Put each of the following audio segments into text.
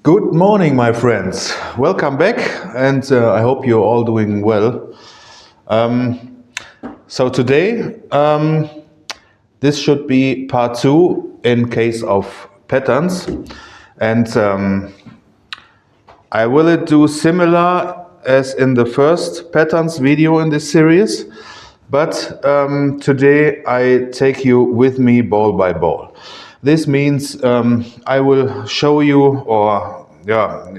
Good morning, my friends. Welcome back, and I hope you're all doing well. So today, this should be part 2 in case of patterns, and I will do similar as in the first patterns video in this series, but today I take you with me ball by ball. This means I will show you, or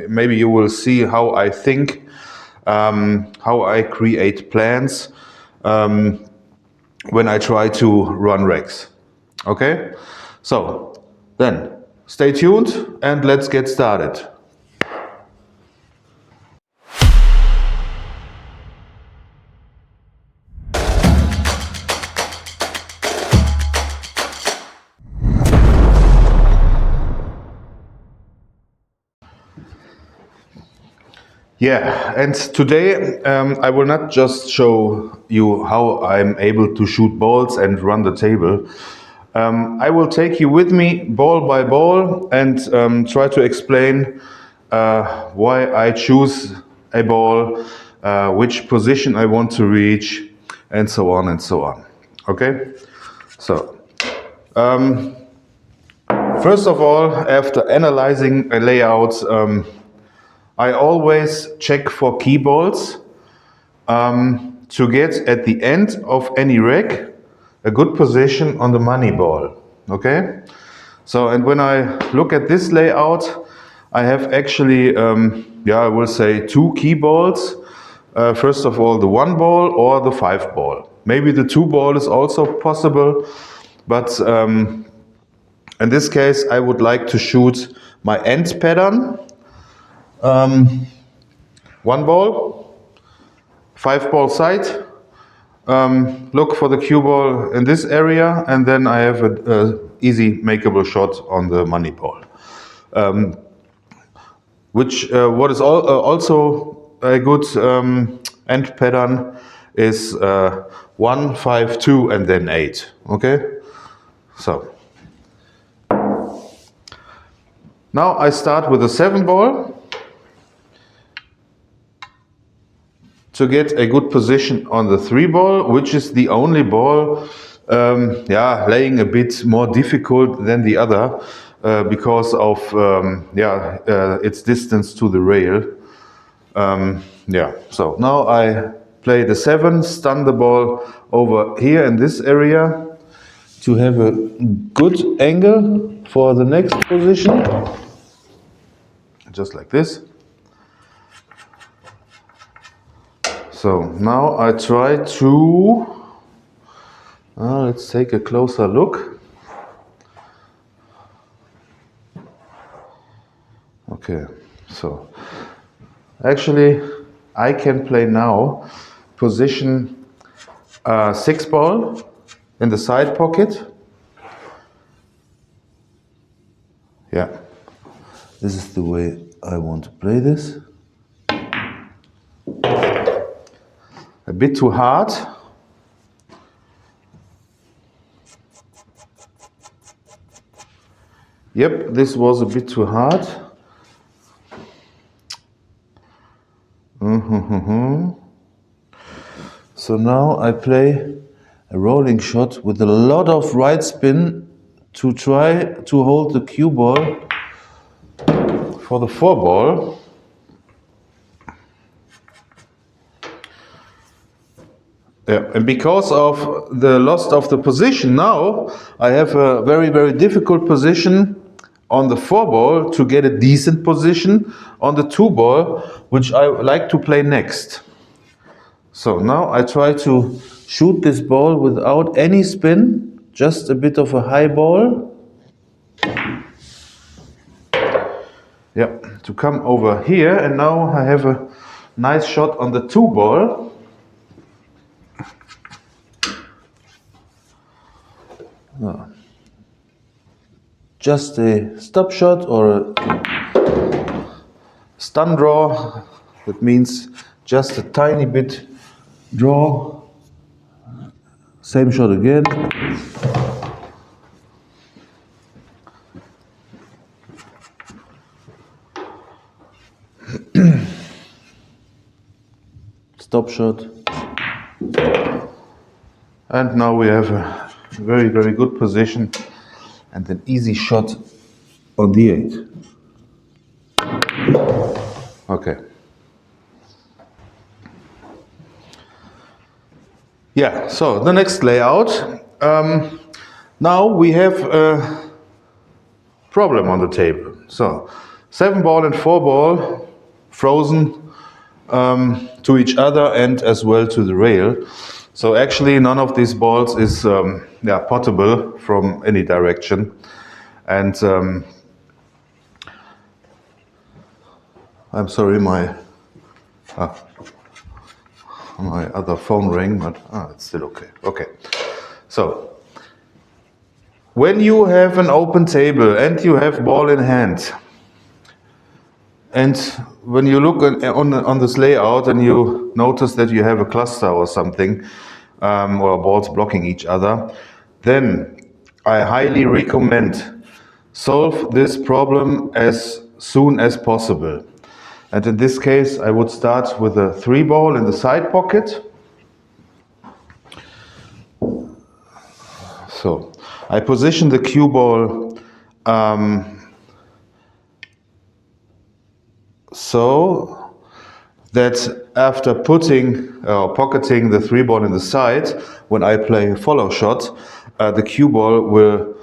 maybe you will see how I think, how I create plans when I try to run regs. Okay? So, then, stay tuned and let's get started. Yeah, and today I will not just show you how I'm able to shoot balls and run the table. I will take you with me ball by ball and try to explain why I choose a ball, which position I want to reach, and so on and so on. Okay? So, first of all, after analyzing a layout, I always check for key balls to get at the end of any reg a good position on the money ball. Okay? So, and when I look at this layout, I have actually, I will say 2 key balls. First of all, the 1 ball or the 5 ball. Maybe the 2 ball is also possible, but in this case, I would like to shoot my end pattern. 1 ball, 5 ball side, look for the cue ball in this area, and then I have a easy makeable shot on the money ball. What is also a good end pattern is 1, 5, 2, and then 8. Okay, so now I start with a 7 ball to get a good position on the 3 ball, which is the only ball laying a bit more difficult than the other because of its distance to the rail. So now I play the 7, stun the ball over here in this area to have a good angle for the next position, just like this. So now I try to, let's take a closer look. Okay, so actually I can play now position 6 ball in the side pocket. Yeah, this is the way I want to play this. A bit too hard. Yep, this was a bit too hard. So now I play a rolling shot with a lot of right spin to try to hold the cue ball for the 4 ball. Yeah, and because of the loss of the position now, I have a very, very difficult position on the 4 ball to get a decent position on the 2 ball, which I like to play next. So now I try to shoot this ball without any spin, just a bit of a high ball. Yeah, to come over here, and now I have a nice shot on the 2 ball. Just a stop shot or a stun draw. That means just a tiny bit draw. Same shot again. stop shot. And now we have a very, very good position and an easy shot on the 8. Okay. Yeah, so the next layout. Now we have a problem on the table. So 7 ball and 4 ball frozen to each other and as well to the rail. So actually none of these balls is potable from any direction. And I'm sorry, my other phone rang, but it's still okay. Okay, so when you have an open table and you have ball in hand, and when you look on this layout and you notice that you have a cluster or something, or balls blocking each other, then I highly recommend solve this problem as soon as possible. And in this case, I would start with a 3 ball in the side pocket. So I position the cue ball so that after pocketing the 3 ball in the side, when I play a follow shot, the cue ball will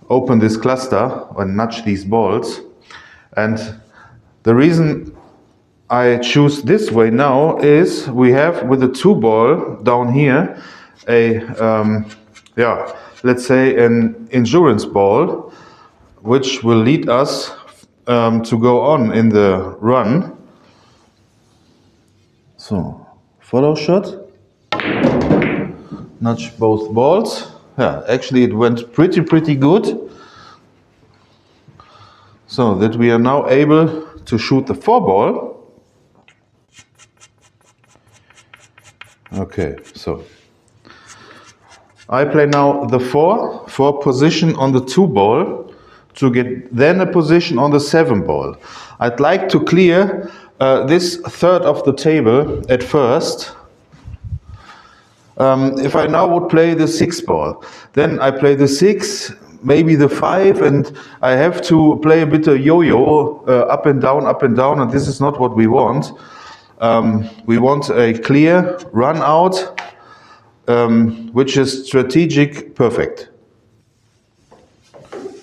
open this cluster and nudge these balls. And the reason I choose this way now is we have with the 2 ball down here a let's say an endurance ball, which will lead us to go on in the run. So follow shot, nudge both balls. Yeah, actually it went pretty good. So that we are now able to shoot the 4 ball. Okay, so I play now the 4 for position on the 2 ball to get then a position on the 7 ball. I'd like to clear this third of the table at first. If I now would play the 6 ball, then I play the 6, maybe the 5, and I have to play a bit of yo-yo, up and down, and this is not what we want. We want a clear run out, which is strategic perfect.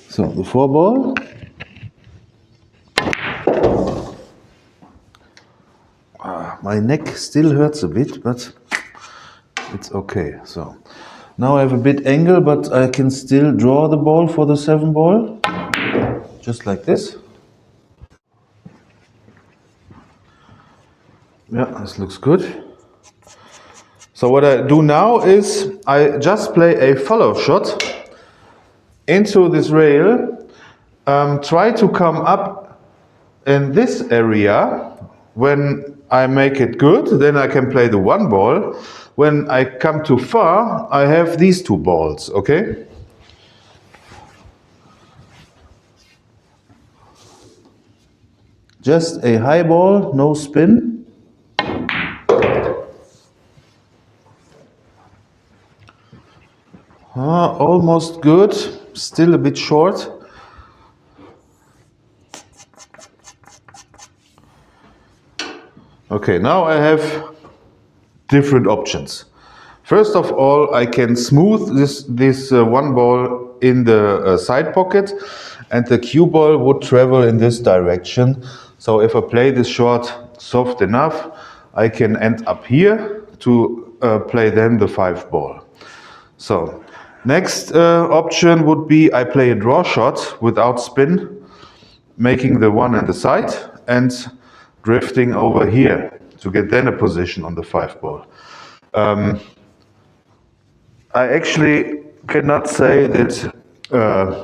So the 4 ball. My neck still hurts a bit, but it's okay. So now I have a bit angle, but I can still draw the ball for the 7 ball, just like this. Yeah, this looks good. So what I do now is I just play a follow shot into this rail, try to come up in this area. When I make it good, then I can play the 1 ball. When I come too far, I have these 2 balls, okay? Just a high ball, no spin. Almost good, still a bit short. Okay, now I have different options. First of all, I can smooth this 1 ball in the side pocket, and the cue ball would travel in this direction. So if I play this shot soft enough, I can end up here to play then the 5 ball. So next option would be I play a draw shot without spin, making the 1 in the side and drifting over here to get then a position on the 5 ball. I actually cannot say that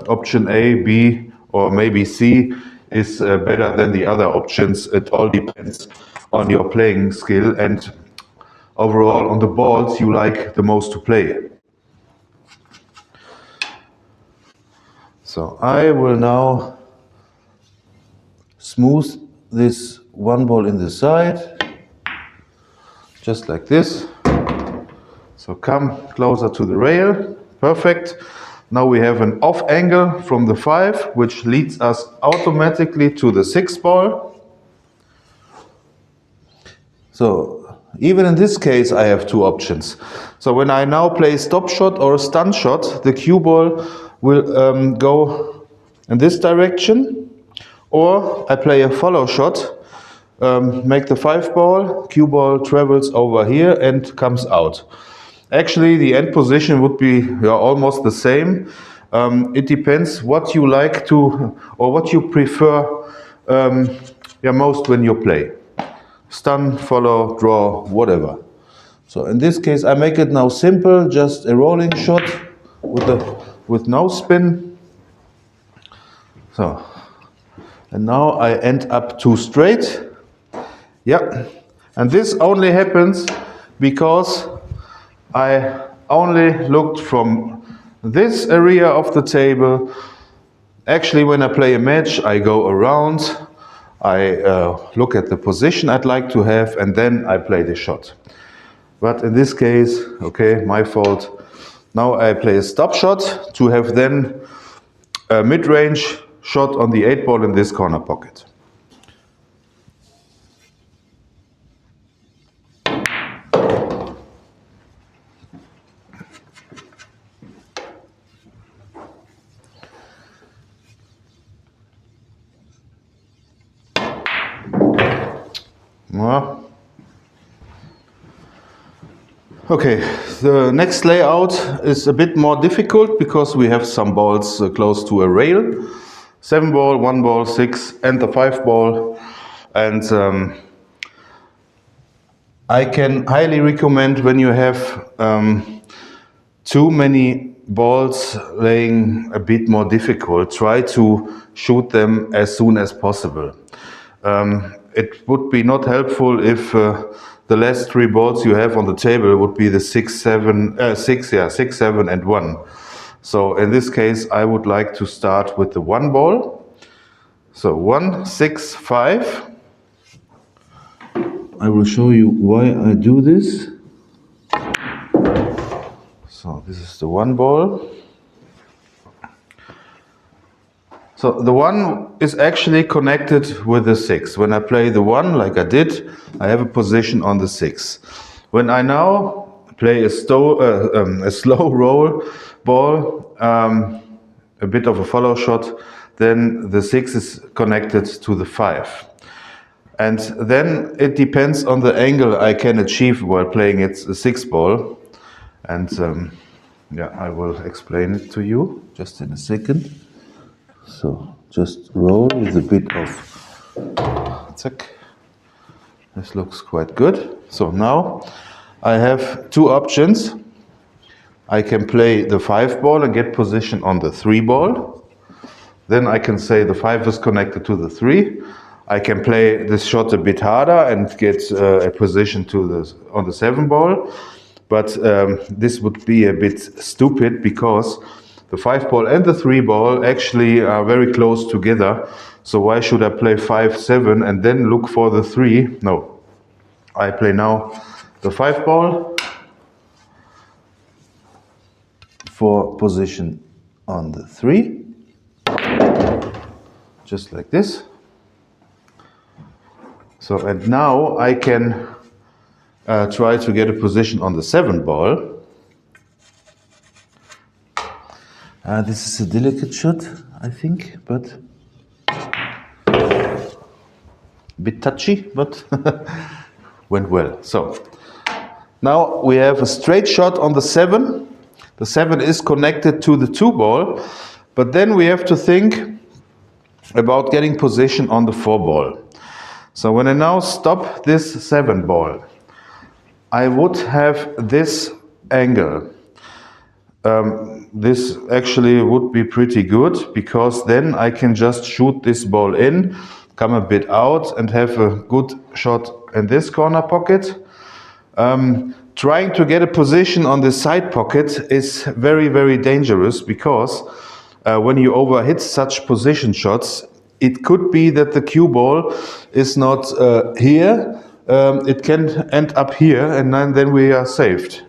option A, B, or maybe C is better than the other options. It all depends on your playing skill and overall on the balls you like the most to play. So I will now smooth this 1 ball in the side. just like this. So come closer to the rail, perfect. Now we have an off angle from the 5, which leads us automatically to the 6 ball. So even in this case I have two options. So when I now play stop shot or stun shot, the cue ball will go in this direction, or I play a follow shot, make the 5 ball, cue ball travels over here and comes out. Actually, the end position would be almost the same. It depends what you like to, or what you prefer most when you play. Stun, follow, draw, whatever. So in this case, I make it now simple, just a rolling shot with no spin. So, and now I end up 2 straight. Yeah, and this only happens because I only looked from this area of the table. Actually, when I play a match, I go around, I look at the position I'd like to have, and then I play the shot. But in this case, okay, my fault. Now I play a stop shot to have then a mid-range shot on the 8 ball in this corner pocket. Okay, the next layout is a bit more difficult because we have some balls close to a rail. 7 ball, 1 ball, 6 and the 5 ball. And I can highly recommend when you have too many balls laying a bit more difficult, try to shoot them as soon as possible. It would be not helpful if the last 3 balls you have on the table would be the 6, 7, and 1. So in this case, I would like to start with the 1 ball. So 1, 6, 5. I will show you why I do this. So this is the 1 ball. So the 1 is actually connected with the 6. When I play the 1, like I did, I have a position on the 6. When I now play a slow roll ball, a bit of a follow shot, then the 6 is connected to the 5. And then it depends on the angle I can achieve while playing it a 6 ball. And I will explain it to you just in a second. So just roll with a bit of zack. This looks quite good. So now I have 2 options. I can play the 5 ball and get position on the 3 ball. Then I can say the 5 is connected to the 3. I can play this shot a bit harder and get a position on the 7 ball. But this would be a bit stupid because the 5 ball and the 3 ball actually are very close together. So why should I play 5, 7 and then look for the 3? No. I play now the 5 ball for position on the 3. Just like this. So, and now I can try to get a position on the 7 ball. This is a delicate shot, I think, but a bit touchy, but went well. So now we have a straight shot on the 7. The 7 is connected to the 2 ball, but then we have to think about getting position on the 4 ball. So when I now stop this 7 ball, I would have this angle. This actually would be pretty good because then I can just shoot this ball in, come a bit out and have a good shot in this corner pocket. Trying to get a position on the side pocket is very, very dangerous because when you overhit such position shots, it could be that the cue ball is not here, it can end up here, and then we are saved.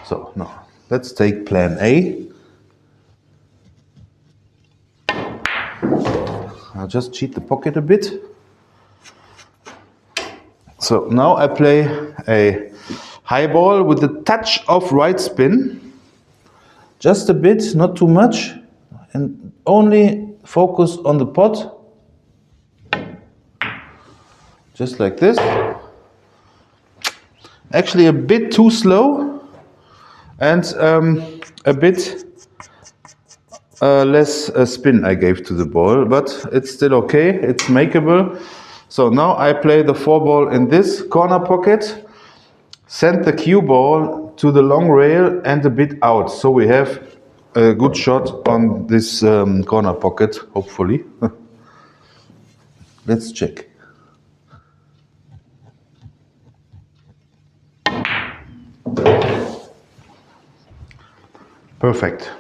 So now let's take plan A. I'll just cheat the pocket a bit. So now I play a high ball with a touch of right spin. Just a bit, not too much, and only focus on the pot. Just like this. Actually a bit too slow, and a bit less spin I gave to the ball, but it's still okay, it's makeable. So now I play the 4-ball in this corner pocket, send the cue ball to the long rail and a bit out, so we have a good shot on this corner pocket, hopefully. Let's check. Perfect.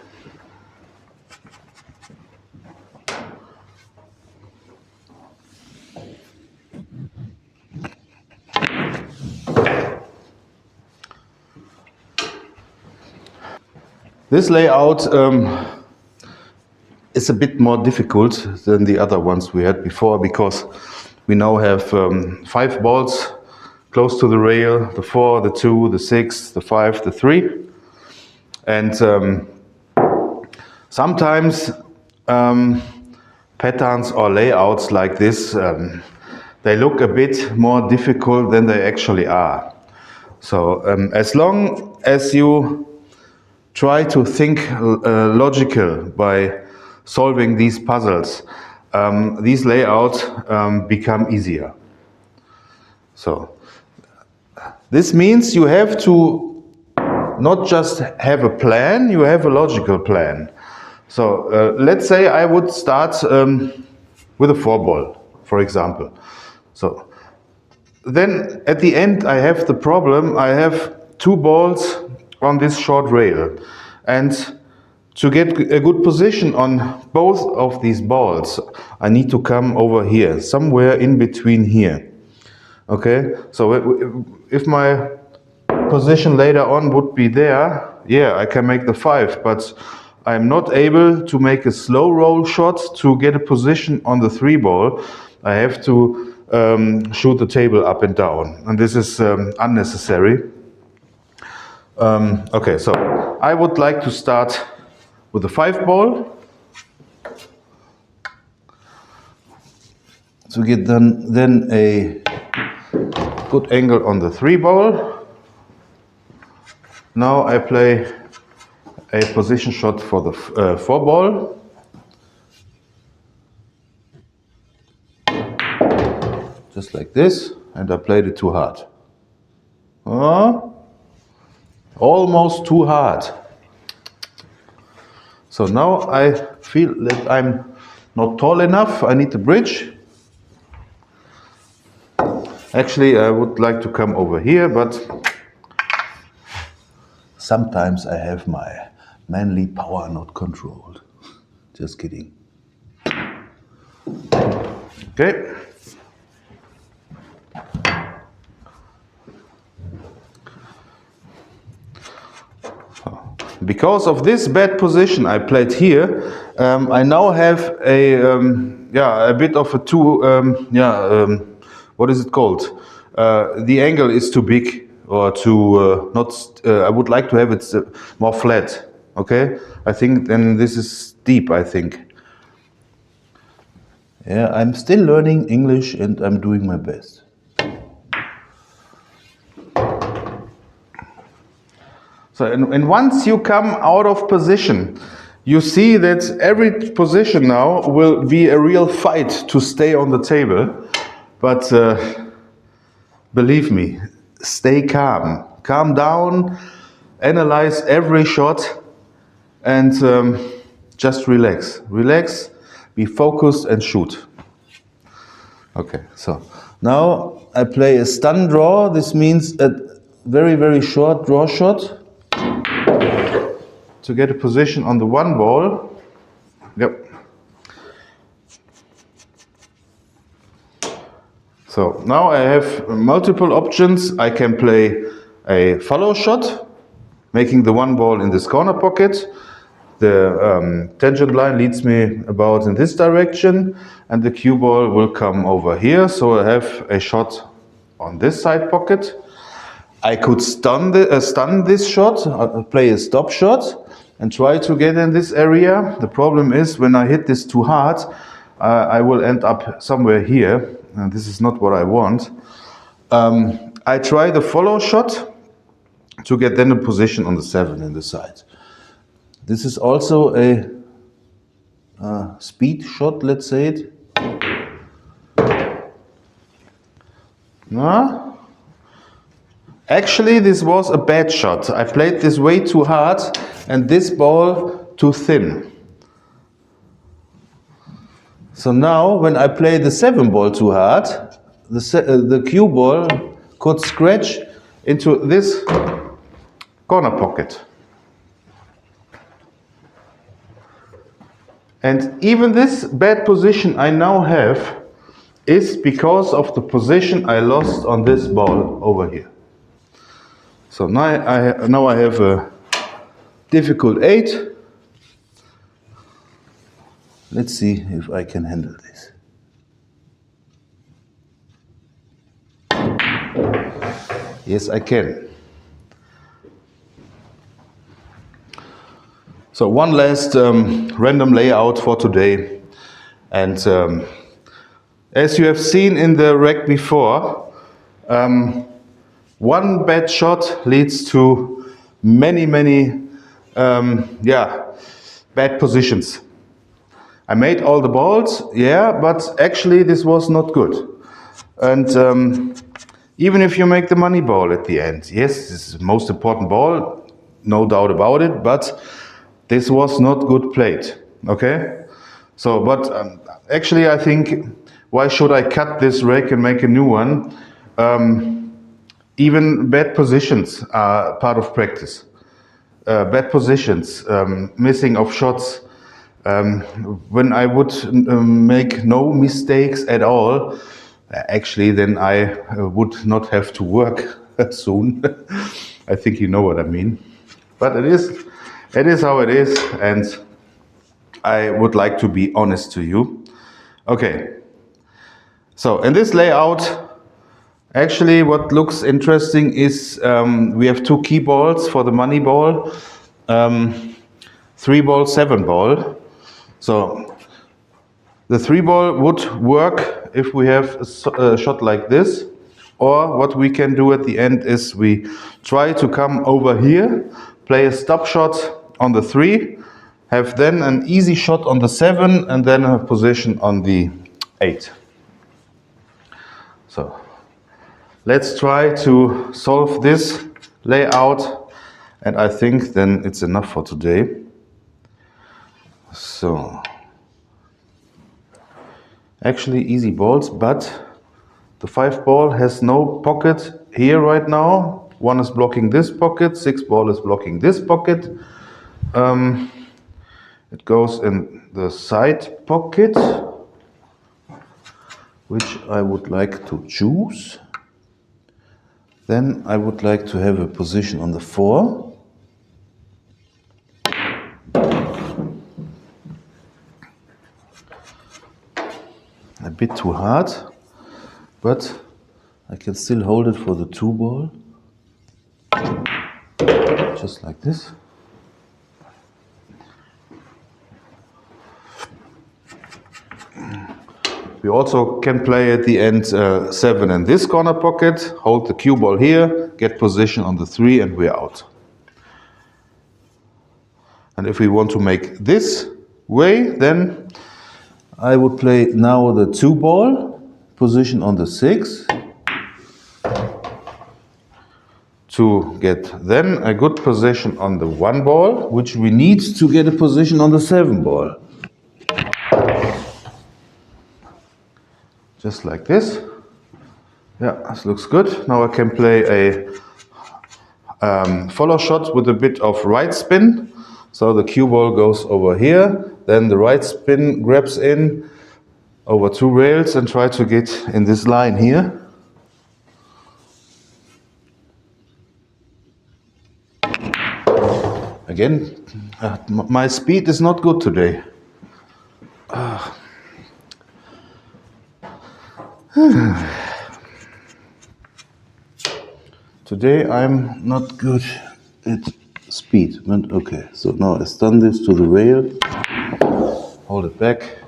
This layout is a bit more difficult than the other ones we had before, because we now have 5 balls close to the rail, the 4, the 2, the 6, the 5, the 3. And sometimes patterns or layouts like this, they look a bit more difficult than they actually are. So as long as you try to think logical by solving these puzzles, these layouts become easier. So this means you have to not just have a plan, you have a logical plan. So let's say I would start with a 4-ball, for example. So then at the end I have the problem, I have 2 balls on this short rail, and to get a good position on both of these balls I need to come over here, somewhere in between here. Okay, so if my position later on would be there, yeah, I can make the 5, but I'm not able to make a slow roll shot to get a position on the 3-ball. I have to shoot the table up and down, and this is unnecessary. Okay, so I would like to start with the 5-ball to get then a good angle on the 3-ball. Now I play a position shot for the 4-ball. Just like this, and I played it too hard. Almost too hard. So now I feel that I'm not tall enough, I need a bridge. Actually, I would like to come over here, but sometimes I have my manly power not controlled. Just kidding. Okay. Because of this bad position I played here, I now have a bit of a what is it called? The angle is too big, or too not. I would like to have it more flat. Okay, I think then this is deep. I think. Yeah, I'm still learning English and I'm doing my best. So, and once you come out of position, you see that every position now will be a real fight to stay on the table. But believe me, stay calm. Calm down, analyze every shot, and just relax. Relax, be focused and shoot. Okay, so now I play a stun draw. This means a very, very short draw shot to get a position on the 1-ball. Yep. So now I have multiple options. I can play a follow shot, making the one ball in this corner pocket. The tangent line leads me about in this direction, and the cue ball will come over here. So I have a shot on this side pocket. I could stun this shot, play a stop shot, and try to get in this area. The problem is when I hit this too hard, I will end up somewhere here, and this is not what I want. I try the follow shot to get then a position on the 7 in the side. This is also a speed shot, let's say it. No? Actually, this was a bad shot. I played this way too hard and this ball too thin. So now, when I play the 7 ball too hard, the cue ball could scratch into this corner pocket. And even this bad position I now have is because of the position I lost on this ball over here. So now I have a difficult 8. Let's see if I can handle this. Yes, I can. So one last random layout for today. And as you have seen in the rec before, one bad shot leads to many bad positions. I made all the balls, yeah, but actually this was not good. And even if you make the money ball at the end, yes, this is the most important ball, no doubt about it, but this was not good played, okay? So, but actually I think, why should I cut this rec and make a new one? Even bad positions are part of practice. Bad positions, missing of shots. When I would make no mistakes at all, actually then I would not have to work soon. I think you know what I mean. But it is how it is, and I would like to be honest to you. Okay, so in this layout, actually, what looks interesting is we have 2 key balls for the money ball, 3 ball, 7 ball. So the 3 ball would work if we have a shot like this, or what we can do at the end is we try to come over here, play a stop shot on the 3, have then an easy shot on the 7, and then a position on the 8. So let's try to solve this layout, and I think then it's enough for today. So, actually easy balls, but the 5 ball has no pocket here right now. 1 is blocking this pocket, 6 ball is blocking this pocket. It goes in the side pocket, which I would like to choose. Then I would like to have a position on the 4. A bit too hard, but I can still hold it for the 2 ball. Just like this. We also can play at the end 7 in this corner pocket, hold the cue ball here, get position on the 3, and we're out. And if we want to make this way, then I would play now the 2 ball, position on the 6, to get then a good position on the 1 ball, which we need to get a position on the 7 ball. Just like this. Yeah, this looks good. Now I can play a follow shot with a bit of right spin. So the cue ball goes over here, then the right spin grabs in, over 2 rails and try to get in this line here. Again, my speed is not good today. Today I'm not good at speed, but okay. So now I've done this to the rail, hold it back,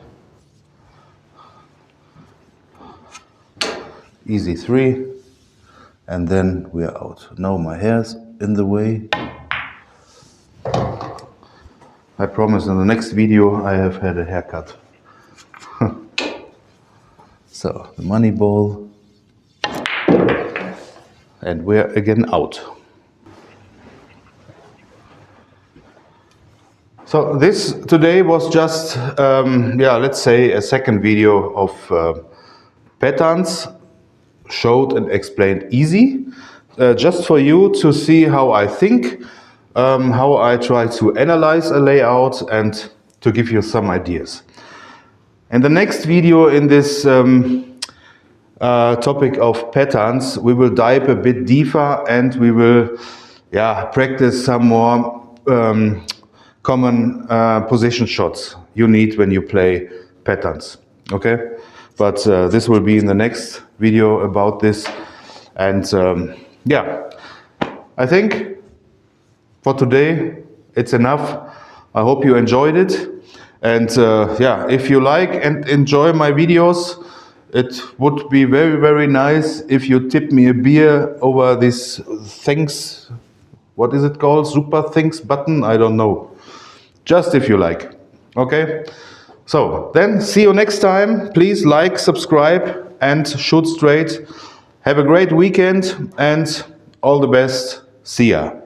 easy 3, and then we are out. Now my hair's in the way. I promise in the next video I have had a haircut. So the money ball, and we're again out. So this today was just, let's say a second video of patterns, showed and explained easy, just for you to see how I think, how I try to analyze a layout and to give you some ideas. In the next video in this topic of patterns, we will dive a bit deeper and we will practice some more common position shots you need when you play patterns. Okay, but this will be in the next video about this. And I think for today it's enough. I hope you enjoyed it. And if you like and enjoy my videos, it would be very, very nice if you tip me a beer over this thanks, what is it called? Super thanks button? I don't know. Just if you like. Okay? So then see you next time. Please like, subscribe and shoot straight. Have a great weekend and all the best. See ya.